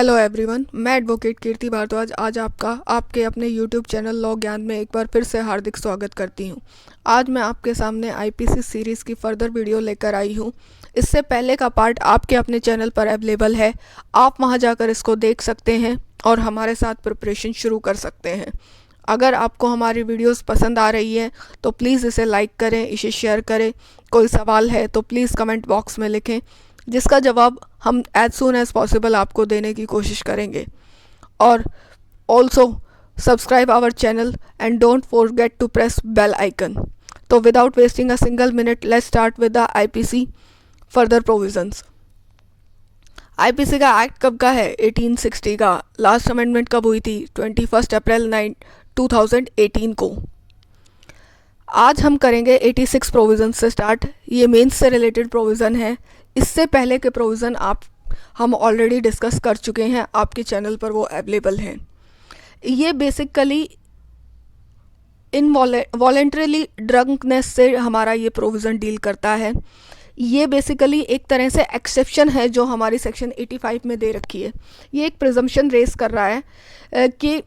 Hello everyone, मैं advocate कीर्ति भारद्वाज आज आपके अपने यूट्यूब चैनल लॉ ज्ञान में एक बार फिर से हार्दिक स्वागत करती हूं। आज मैं आपके सामने आईपीसी सीरीज़ की फर्दर वीडियो लेकर आई हूं। इससे पहले का पार्ट आपके अपने चैनल पर अवेलेबल है, आप वहां जाकर इसको देख सकते हैं और हमारे साथ प्रिपरेशन शुरू कर सकते हैं। अगर आपको हमारी वीडियोस पसंद आ रही है तो प्लीज़ इसे लाइक करें, इसे शेयर करें। कोई सवाल है तो प्लीज़ कमेंट बॉक्स में लिखें, जिसका जवाब हम एज सून एज़ पॉसिबल आपको देने की कोशिश करेंगे। और also subscribe our channel and don't forget to press bell icon. तो without wasting a single minute let's start with the IPC further provisions. IPC का एक्ट कब का है? 1860 का। लास्ट अमेंडमेंट कब हुई थी? 21 अप्रैल 2018 को। आज हम करेंगे 86 प्रोविज़न से स्टार्ट। ये मेंस से रिलेटेड प्रोविज़न है। इससे पहले के प्रोविज़न हम ऑलरेडी डिस्कस कर चुके हैं, आपके चैनल पर वो अवेलेबल हैं। ये बेसिकली वॉलेंटरीली ड्रंकनेस से हमारा ये प्रोविज़न डील करता है। ये बेसिकली एक तरह से एक्सेप्शन है जो हमारी सेक्शन 85 में दे रखी है। ये एक प्रिजम्पशन रेस कर रहा है कि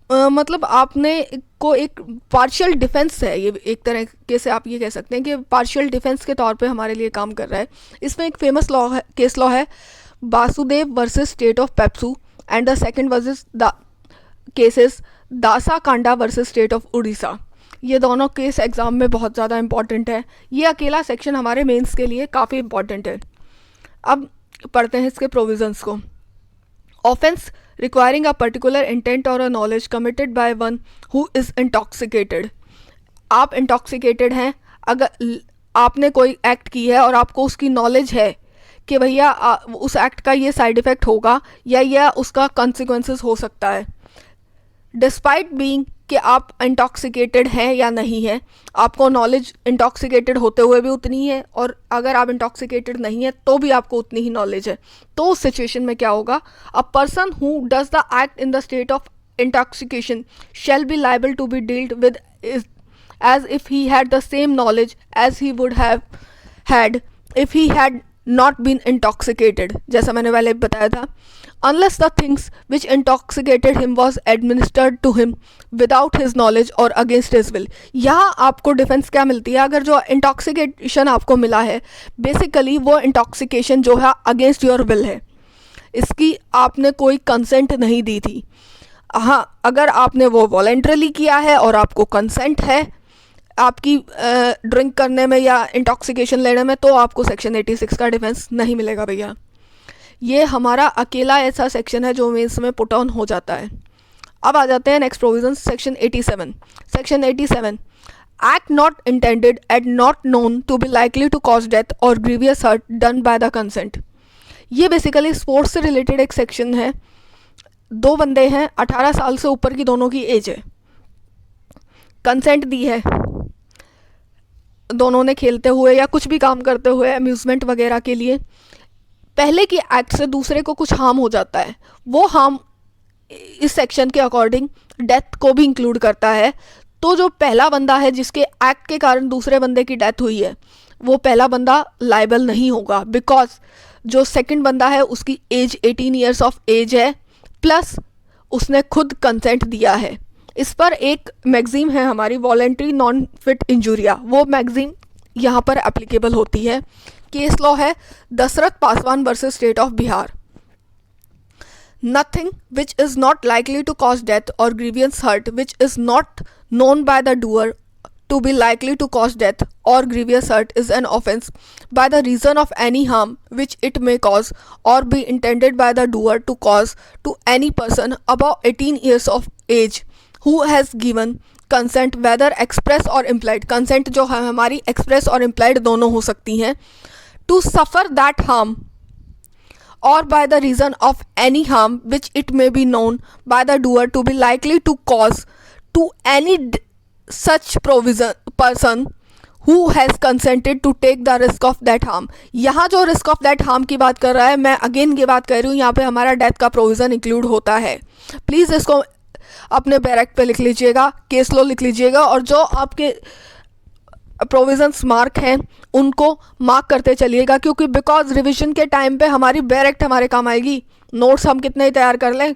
मतलब आपने को एक पार्शियल डिफेंस है। ये एक तरह से आप ये कह सकते हैं कि पार्शियल डिफेंस के तौर पे हमारे लिए काम कर रहा है। इसमें एक फेमस लॉ है, केस लॉ है Vasudev versus state of PEPSU and the second versus the cases Dasa Kanda versus state of Orissa. ये दोनों केस एग्ज़ाम में बहुत ज़्यादा इंपॉर्टेंट है। ये अकेला सेक्शन हमारे मेंस के लिए काफ़ी इंपॉर्टेंट है। अब पढ़ते हैं इसके प्रोविजंस को। Offence requiring a particular intent or a knowledge committed by one who is intoxicated। आप intoxicated हैं, अगर आपने कोई एक्ट की है और आपको उसकी नॉलेज है कि भैया उस एक्ट का ये साइड इफ़ेक्ट होगा या यह उसका कॉन्सिक्वेंसेस हो सकता है, डिस्पाइट बीइंग कि आप इंटॉक्सिकेटेड हैं या नहीं है, आपको नॉलेज इंटॉक्सिकेटेड होते हुए भी उतनी है और अगर आप इंटॉक्सिकेटेड नहीं है तो भी आपको उतनी ही नॉलेज है। तो उस सिचुएशन में क्या होगा? A person who does the act in the state of intoxication shall be liable to be dealt with as if he had the same knowledge as he would have had if he had not been intoxicated. जैसा मैंने पहले बताया था, unless the things which intoxicated him was administered to him without his knowledge or against his will। यहाँ आपको defence क्या मिलती है? अगर जो इंटॉक्सिकेशन आपको मिला है बेसिकली वो इंटॉक्सिकेशन जो है अगेंस्ट योर विल है, इसकी आपने कोई कंसेंट नहीं दी थी। हाँ, अगर आपने वो वॉलेंटरली किया है और आपको कंसेंट है आपकी ड्रिंक करने में या इंटॉक्सिकेशन लेने में, तो आपको सेक्शन 86 का डिफेंस नहीं मिलेगा भैया। ये हमारा अकेला ऐसा सेक्शन है जो मेंस में पुट ऑन हो जाता है। अब आ जाते हैं next provision, section 87। Section 87, act not intended and not known to be likely to cause death or grievous hurt done by the consent. ये बेसिकली स्पोर्ट्स से रिलेटेड एक सेक्शन है। दो बंदे हैं, 18 साल से ऊपर की दोनों की एज है, कंसेंट दी है, दोनों ने खेलते हुए या कुछ भी काम करते हुए अम्यूज़मेंट वगैरह के लिए पहले की एक्ट से दूसरे को कुछ हार्म हो जाता है। वो हार्म इस सेक्शन के अकॉर्डिंग डेथ को भी इंक्लूड करता है। तो जो पहला बंदा है जिसके एक्ट के कारण दूसरे बंदे की डेथ हुई है, वो पहला बंदा लायबल नहीं होगा, बिकॉज जो सेकंड बंदा है उसकी एज 18 ईयर्स ऑफ एज है, प्लस उसने खुद कंसेंट दिया है। इस पर एक मैगजीम है हमारी वॉलेंट्री नॉन फिट इंजुरिया, वो मैगजीम यहाँ पर एप्लीकेबल होती है। केस लॉ है Dasharath Paswan versus state of Bihar. Nothing which is not likely to cause death or grievous hurt which is not known by the doer to be likely to cause death or grievous hurt is an offence by the reason of any harm which it may cause or be intended by the doer to cause to any person above 18 years of age who has given consent whether express or implied. Consent जो है हमारी express or implied दोनों हो सकती हैं। To suffer that harm or by the reason of any harm which it may be known by the doer to be likely to cause to any such person who has consented to take the risk of that harm। यहाँ जो risk of that harm की बात कर रहा है, मैं again ये बात कर रही हूँ, यहाँ पे हमारा डेथ का प्रोविज़न इंक्लूड होता है। प्लीज़ इसको अपने बैरक पे लिख लीजिएगा, केस लॉ लिख लीजिएगा, और जो आपके प्रोविजंस मार्क हैं उनको मार्क करते चलिएगा, क्योंकि बिकॉज रिवीजन के टाइम पे हमारी बेयर एक्ट हमारे काम आएगी। नोट्स हम कितने ही तैयार कर लें,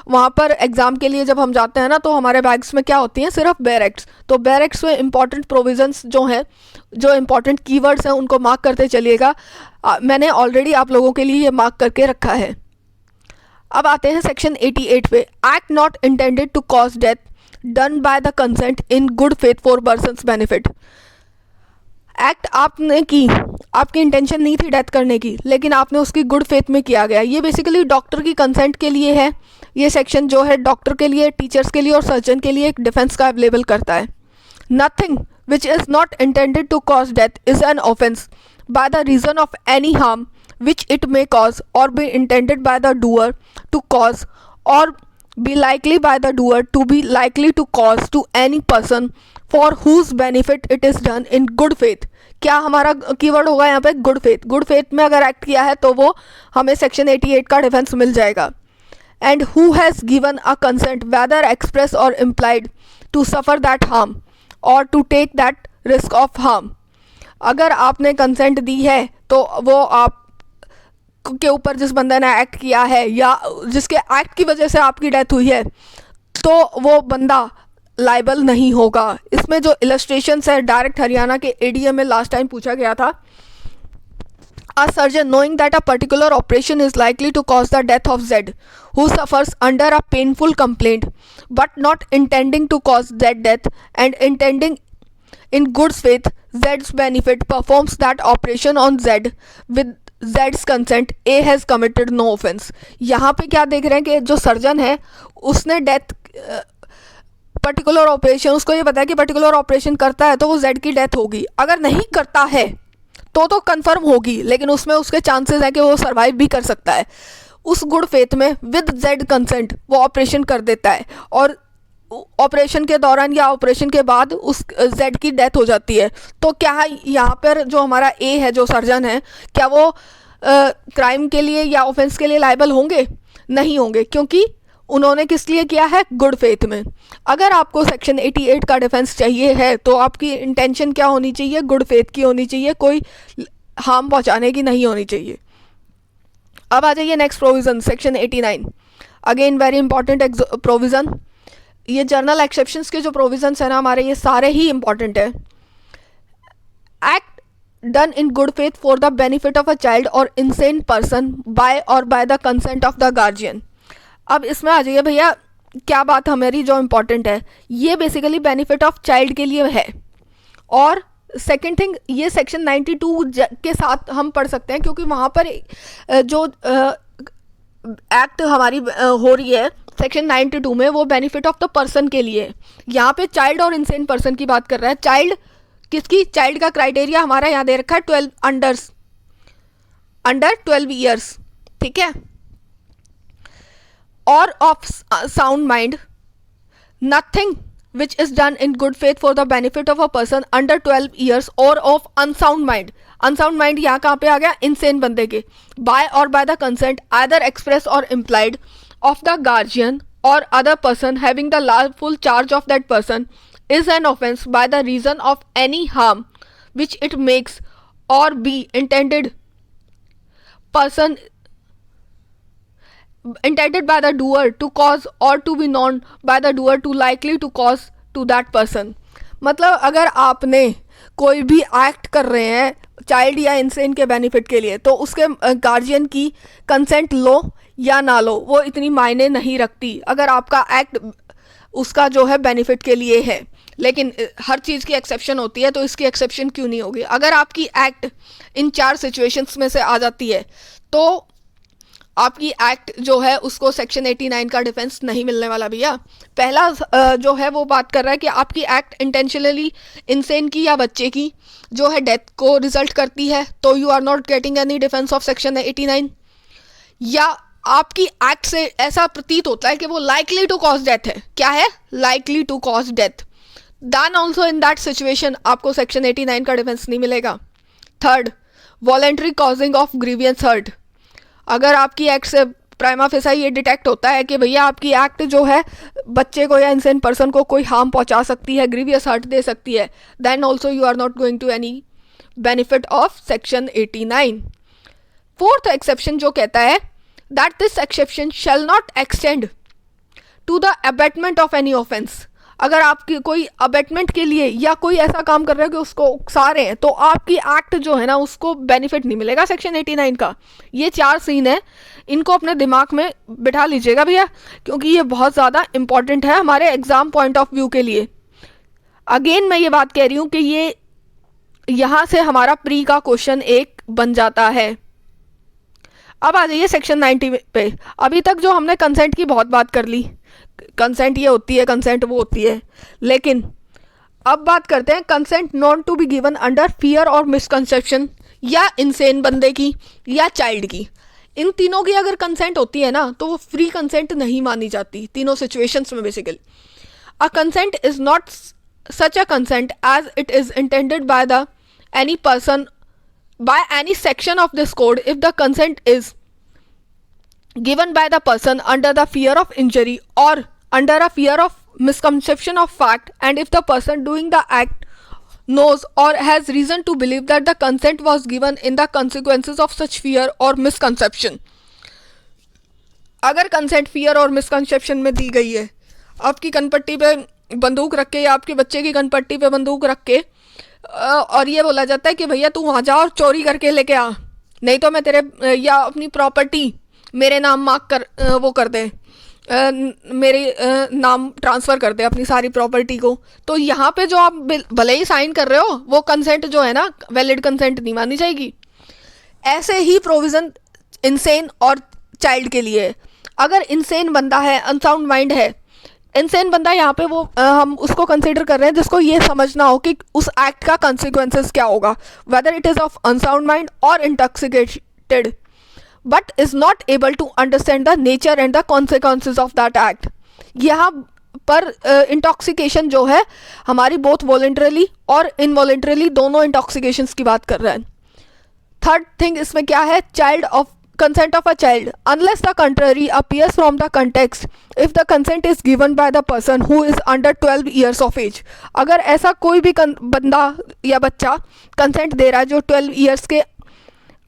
वहाँ पर एग्ज़ाम के लिए जब हम जाते हैं ना, तो हमारे बैग्स में क्या होती हैं, सिर्फ बेयर एक्ट्स। तो बेयर एक्ट्स में इंपॉर्टेंट प्रोविजंस जो हैं, जो इंपॉर्टेंट कीवर्ड्स हैं, उनको मार्क करते चलिएगा। मैंने ऑलरेडी आप लोगों के लिए ये मार्क करके रखा है। अब आते हैं सेक्शन 88 पे। Act not intended to cause death done by the consent in good faith for person's benefit. Act आपने की, आपकी इंटेंशन नहीं थी डेथ करने की, लेकिन आपने उसकी गुड फेथ में किया गया। ये बेसिकली डॉक्टर की कंसेंट के लिए है। ये सेक्शन जो है डॉक्टर के लिए, टीचर्स के लिए और सर्जन के लिए एक डिफेंस का अवेलेबल करता है। Nothing which is not intended to cause death is an offence by the reason of any harm which it may cause or be intended by the doer to cause or be likely by the doer to be likely to cause to any person for whose benefit it is done in good faith। क्या हमारा keyword होगा यहाँ पे good faith. Good faith में अगर act किया है तो वो हमें सेक्शन 88 का डिफेंस मिल जाएगा। And who has given a consent whether express or implied to suffer that harm or to take that risk of harm. अगर आपने कंसेंट दी है तो वो आप के ऊपर जिस बंदे ने एक्ट किया है या जिसके एक्ट की वजह से आपकी डेथ हुई है, तो वो बंदा लाइबल नहीं होगा। इसमें जो इलस्ट्रेशंस है डायरेक्ट हरियाणा के एडीएम में लास्ट टाइम पूछा गया था। A surgeon knowing that a particular operation is likely to cause the death of Z who suffers under a painful complaint but not intending to cause that death and intending in good faith Z's benefit performs that operation on Z with Z's consent, A has committed no offense। यहाँ पे क्या देख रहे हैं कि जो surgeon है उसने डेथ पर्टिकुलर ऑपरेशन, उसको ये पता है कि पर्टिकुलर ऑपरेशन करता है तो वो Z की डेथ होगी। अगर नहीं करता है तो कंफर्म होगी, लेकिन उसमें उसके चांसेस हैं कि वो सर्वाइव भी कर सकता है। उस गुड फेथ में विद Z कंसेंट वो ऑपरेशन कर देता है और ऑपरेशन के दौरान या ऑपरेशन के बाद उस Z की डेथ हो जाती है। तो क्या यहाँ पर जो हमारा A है, जो सर्जन है, क्या वो क्राइम के लिए या ऑफेंस के लिए लायबल होंगे? नहीं होंगे, क्योंकि उन्होंने किस लिए किया है? गुड फेथ में। अगर आपको सेक्शन 88 का डिफेंस चाहिए है तो आपकी इंटेंशन क्या होनी चाहिए? गुड फेथ की होनी चाहिए, कोई हार्म पहुँचाने की नहीं होनी चाहिए। अब आ जाइए next provision, section 89। Again very important provision. ये जर्नल एक्सेप्शंस के जो प्रोविजंस हैं ना हमारे, ये सारे ही इंपॉर्टेंट है। Act done in good faith for the benefit of a child or insane person by the consent of the guardian. अब इसमें आ जाइए भैया, क्या बात हमारी जो इम्पॉर्टेंट है, ये बेसिकली बेनिफिट ऑफ चाइल्ड के लिए है। और सेकेंड थिंग, ये सेक्शन 92 के साथ हम पढ़ सकते हैं, क्योंकि वहाँ पर जो एक्ट हमारी हो रही है सेक्शन 92 में, वो बेनिफिट ऑफ द पर्सन के लिए। यहाँ पे चाइल्ड और इंसेन पर्सन की बात कर रहा है। चाइल्ड किसकी? चाइल्ड का क्राइटेरिया हमारा यहाँ दे रखा है 12 अंडर 12 ईयर्स, ठीक है। और of sound mind, nothing which is done in good faith for the benefit of a person under 12 years or of unsound mind. Unsound mind यहाँ कहाँ पे आ गया? इंसेन बंदे के। By the consent either express or implied of the guardian or other person having the lawful charge of that person is an offense by the reason of any harm which it makes or be intended by the doer to cause or to be known by the doer to likely to cause to that person। मतलब अगर आपने कोई भी act कर रहे हैं child या insane के बेनिफिट के लिए, तो उसके गार्जियन की कंसेंट लो या ना लो, वो इतनी मायने नहीं रखती अगर आपका एक्ट उसका जो है बेनिफिट के लिए है। लेकिन हर चीज़ की एक्सेप्शन होती है, तो इसकी एक्सेप्शन क्यों नहीं होगी? अगर आपकी एक्ट इन 4 सिचुएशंस में से आ जाती है तो आपकी एक्ट जो है उसको सेक्शन 89 का डिफेंस नहीं मिलने वाला भैया। पहला जो है वो बात कर रहा है कि आपकी एक्ट इंटेंशनली इंसेन की या बच्चे की जो है डेथ को रिजल्ट करती है, तो you are not getting any defence of section 89। या आपकी एक्ट से ऐसा प्रतीत होता है कि वो लाइकली टू कॉज डेथ है। क्या है? Likely to cause death. Then also in that situation आपको सेक्शन 89 का डिफेंस नहीं मिलेगा। Third, voluntary causing of grievous hurt. अगर आपकी एक्ट से प्राइमा फेसा ये डिटेक्ट होता है कि भैया आपकी एक्ट जो है बच्चे को या इंसेन पर्सन को कोई हार्म पहुंचा सकती है, ग्रीवियस हर्ट दे सकती है, then also you are not going to any benefit of section 89। Fourth exception जो कहता है that this exception shall not extend to the abetment of any offence. अगर आपकी कोई अबेटमेंट के लिए या कोई ऐसा काम कर रहे हो कि उसको उकसा रहे हैं तो आपकी एक्ट जो है ना उसको बेनिफिट नहीं मिलेगा सेक्शन 89 का। ये 4 सीन है, इनको अपने दिमाग में बिठा लीजिएगा भैया, क्योंकि ये बहुत ज़्यादा इंपॉर्टेंट है हमारे एग्ज़ाम पॉइंट ऑफ व्यू के लिए। अगेन मैं ये बात कह रही हूँ कि ये यहाँ से हमारा प्री का क्वेश्चन एक बन जाता है। अब आ जाइए सेक्शन 90 पे। अभी तक जो हमने कंसेंट की बहुत बात कर ली, कंसेंट ये होती है, कंसेंट वो होती है, लेकिन अब बात करते हैं consent not to be given under fear और मिसकंसेप्शन, या इंसेन बंदे की या चाइल्ड की। इन तीनों की अगर कंसेंट होती है ना तो वो फ्री कंसेंट नहीं मानी जाती तीनों सिचुएशंस में। Basically a consent is not such a consent as it is intended by the any person by any section of this code if the consent is given by the person under the fear of injury or under a fear of misconception of fact, and if the person doing the act knows or has reason to believe that the consent was given in the consequences of such fear or misconception। अगर consent fear और misconception में दी गई है, आपकी कनपट्टी पे बंदूक रख के या आपके बच्चे की कनपट्टी पे बंदूक रख के और ये बोला जाता है कि भैया तू वहाँ जा और चोरी करके लेके आ, नहीं तो मैं तेरे या अपनी प्रॉपर्टी मेरे नाम मार्क कर वो कर दे, मेरे नाम ट्रांसफ़र कर दे अपनी सारी प्रॉपर्टी को। तो यहाँ पे जो आप भले ही साइन कर रहे हो वो कंसेंट जो है ना वैलिड कंसेंट नहीं मानी जाएगी। ऐसे ही प्रोविज़न इंसेन और चाइल्ड के लिए। अगर इंसेन बंदा है, अनसाउंड माइंड है, इंसेन बंदा यहाँ पे वो हम उसको कंसिडर कर रहे हैं जिसको ये समझना हो कि उस एक्ट का कंसिक्वेंसेस क्या होगा, whether it is of unsound mind or intoxicated, but is not able to understand the nature and the consequences of that act. यहाँ पर इंटॉक्सिकेशन जो है हमारी बोथ वॉलेंटरली और इनवॉलेंटरली दोनों इंटॉक्सिकेशंस की बात कर रहे हैं। थर्ड थिंग इसमें क्या है, child of consent of a child unless the contrary appears from the context if the consent is given by the person who is under 12 years of age। अगर ऐसा कोई भी बंदा या बच्चा कंसेंट दे रहा है जो 12 years के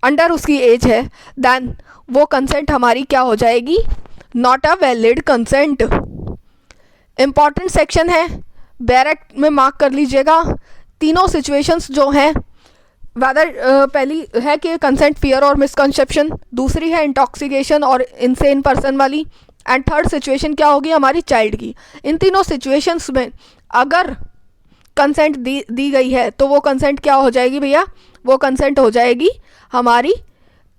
अंडर उसकी एज है, देन वो कंसेंट हमारी क्या हो जाएगी, not a valid consent. Important section है, बैरेट में मार्क कर लीजिएगा। तीनों सिचुएशंस जो हैं वेदर पहली है कि कंसेंट फियर और मिसकंसेप्शन, दूसरी है इंटॉक्सिकेशन और इंसेन पर्सन वाली, एंड थर्ड सिचुएशन क्या होगी हमारी चाइल्ड की। इन तीनों सिचुएशंस में अगर कंसेंट दी गई है तो वो कंसेंट क्या हो जाएगी भैया, वो कंसेंट हो जाएगी हमारी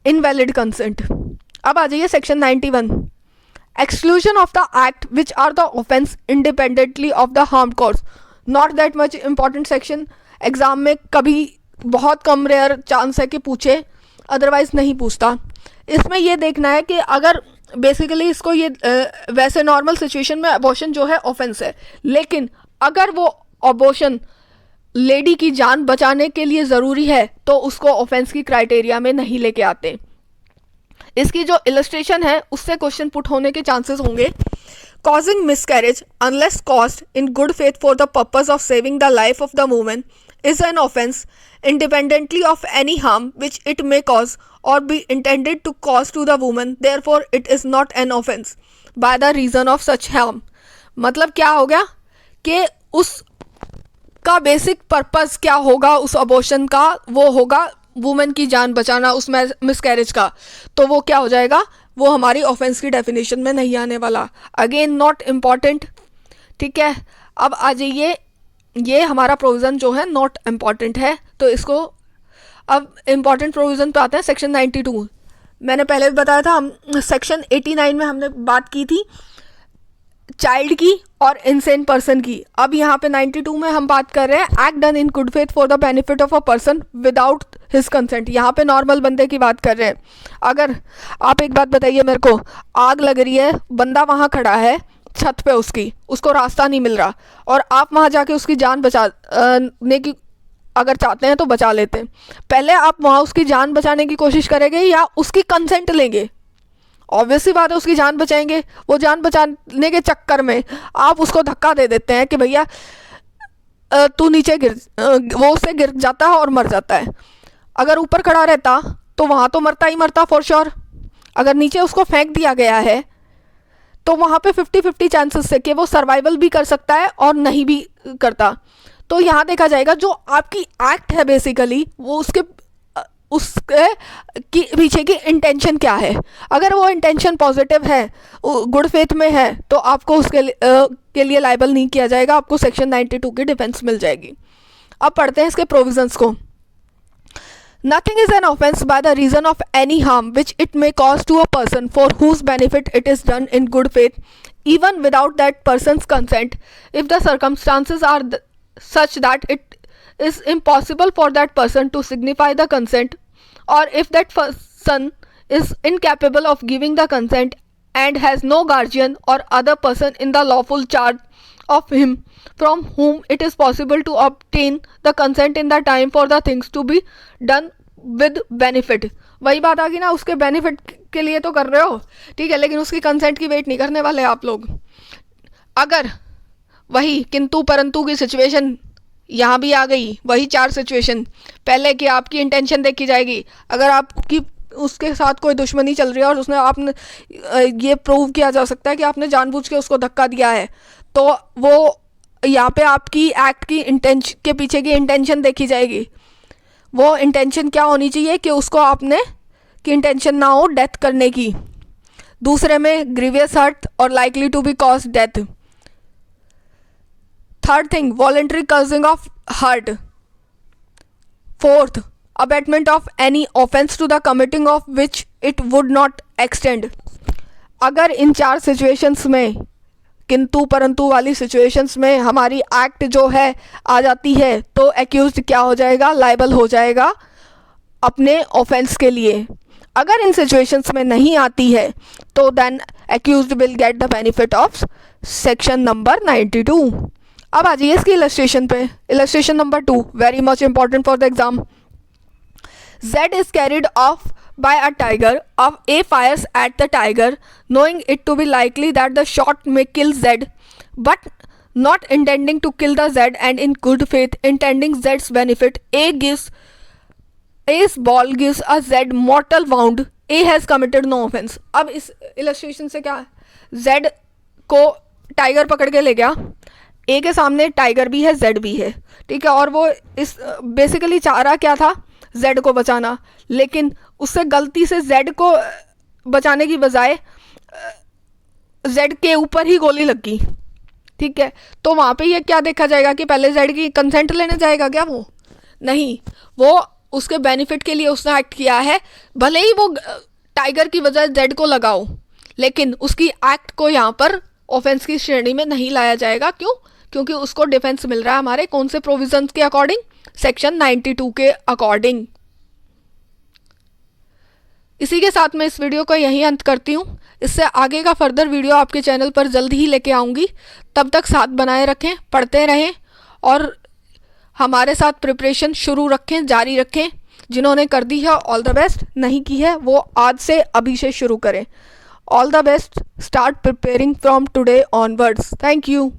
इनवैलिड कंसेंट। अब आ जाइए section 91, exclusion of the act which are the offence independently of the harm cause. Not that much important section, exam में कभी बहुत कम रेयर चांस है कि पूछे, अदरवाइज़ नहीं पूछता। इसमें ये देखना है कि अगर बेसिकली इसको ये वैसे नॉर्मल सिचुएशन में अबॉर्शन जो है ऑफेंस है, लेकिन अगर वो अबॉर्शन लेडी की जान बचाने के लिए ज़रूरी है तो उसको ऑफेंस की क्राइटेरिया में नहीं लेके आते। इसकी जो इलस्ट्रेशन है उससे क्वेश्चन पुट होने के चांसेस होंगे। Causing miscarriage unless caused in good faith for the purpose of saving the life of the woman is an offense independently of any harm which it may cause or be intended to cause to the woman, therefore it is not an offense by the reason of such harm। मतलब क्या हो गया कि उस का basic purpose क्या होगा उस अबॉर्शन का, वो होगा वुमेन की जान बचाना उस मिसकैरेज का, तो वो क्या हो जाएगा, वो हमारी ऑफेंस की डेफिनेशन में नहीं आने वाला। अगेन नॉट इम्पॉर्टेंट, ठीक है। अब आ जाइए, ये हमारा प्रोविज़न जो है नॉट इम्पॉर्टेंट है, तो इसको अब इम्पॉर्टेंट प्रोविज़न पे आते हैं। सेक्शन 92 मैंने पहले भी बताया था, हम सेक्शन 89 में हमने बात की थी चाइल्ड की और इंसेन पर्सन की। अब यहाँ पे 92 में हम बात कर रहे हैं act done in good faith for the benefit of a person without his consent. यहाँ पे नॉर्मल बंदे की बात कर रहे हैं। अगर आप एक बात बताइए मेरे को, आग लग रही है, बंदा वहाँ खड़ा है छत पे, उसको रास्ता नहीं मिल रहा, और आप वहाँ जाके उसकी जान बचाने की अगर चाहते हैं तो बचा लेते हैं। पहले आप वहाँ उसकी जान बचाने की कोशिश करेंगे या उसकी कंसेंट लेंगे? ऑब्वियसली बात है उसकी जान बचाएंगे। वो जान बचाने के चक्कर में आप उसको धक्का दे देते हैं कि भैया तू नीचे वो उससे गिर जाता है और मर जाता है। अगर ऊपर खड़ा रहता तो वहाँ तो मरता ही मरता फॉर श्योर। अगर नीचे उसको फेंक दिया गया है तो वहाँ पे 50-50 चांसेस है कि वो सर्वाइवल भी कर सकता है और नहीं भी करता। तो यहाँ देखा जाएगा जो आपकी एक्ट है बेसिकली वो उसके की पीछे की इंटेंशन क्या है। अगर वो इंटेंशन पॉजिटिव है, गुड फेथ में है, तो आपको उसके के लिए लाइबल नहीं किया जाएगा, आपको सेक्शन 92 की डिफेंस मिल जाएगी। अब पढ़ते हैं इसके प्रोविजंस को। Nothing is an offense by the reason of any harm which it may cause to a person for whose benefit it is done in good faith, even without that person's consent, if the circumstances are such that it is impossible for that person to signify the consent, or if that person is incapable of giving the consent and has no guardian or other person in the lawful charge of him from whom it is possible to obtain the consent in the time for the things to be done with benefit। वही बात आ गई ना, उसके benefit के लिए तो कर रहे हो, ठीक है, लेकिन उसकी कंसेंट की वेट नहीं करने वाले आप लोग। अगर वही किंतु परंतु की सिचुएशन यहाँ भी आ गई, वही 4 सिचुएशन। पहले कि आपकी इंटेंशन देखी जाएगी। अगर आपकी उसके साथ कोई दुश्मनी चल रही है और उसने आपने ये प्रूव किया जा सकता है कि आपने जानबूझ के उसको धक्का दिया है, तो वो यहाँ पे आपकी एक्ट की इंटेंशन के पीछे की इंटेंशन देखी जाएगी। वो इंटेंशन क्या होनी चाहिए कि उसको आपने की इंटेंशन ना हो डेथ करने की। दूसरे में ग्रीवियस हर्ट और likely to be cause death. Third thing voluntary causing of hurt. Fourth abetment of any offence to the committing of which it would not extend. अगर इन 4 सिचुएशंस में किंतु परंतु वाली सिचुएशंस में हमारी एक्ट जो है आ जाती है तो एक्यूज्ड क्या हो जाएगा, लाइबल हो जाएगा अपने ऑफेंस के लिए। अगर इन सिचुएशंस में नहीं आती है तो then accused will get the benefit of section number 92। अब आ जाइए इसकी इलस्ट्रेशन पे। Illustration number 2 very much important for the exam. Z is carried off by a tiger. A fires at the tiger, knowing it to be likely that the shot may kill Z, but not intending to kill the Z and in good faith intending Z's benefit. A's ball gives a Z mortal wound. A has committed no offense. अब इस illustration से क्या है, Z को tiger पकड़ के ले गया, A के सामने टाइगर भी है, Z भी है, ठीक है, और वो इस बेसिकली चाह रहा क्या था, Z को बचाना, लेकिन उससे गलती से Z को बचाने की बजाय Z के ऊपर ही गोली लग गई, ठीक है। तो वहाँ पे ये क्या देखा जाएगा कि पहले Z की कंसेंट लेने जाएगा क्या? वो नहीं, वो उसके बेनिफिट के लिए उसने एक्ट किया है, भले ही वो टाइगर की वजह Z को लगाओ, लेकिन उसकी एक्ट को यहाँ पर ऑफेंस की श्रेणी में नहीं लाया जाएगा। क्यों? क्योंकि उसको डिफेंस मिल रहा है हमारे कौन से प्रोविजंस के अकॉर्डिंग, सेक्शन 92 के अकॉर्डिंग। इसी के साथ मैं इस वीडियो को यहीं अंत करती हूँ। इससे आगे का फर्दर वीडियो आपके चैनल पर जल्द ही लेके आऊँगी। तब तक साथ बनाए रखें, पढ़ते रहें और हमारे साथ प्रिपरेशन शुरू रखें, जारी रखें। जिन्होंने कर दी है ऑल द बेस्ट, नहीं की है वो आज से अभी से शुरू करें। All the best, start preparing from today onwards. Thank you.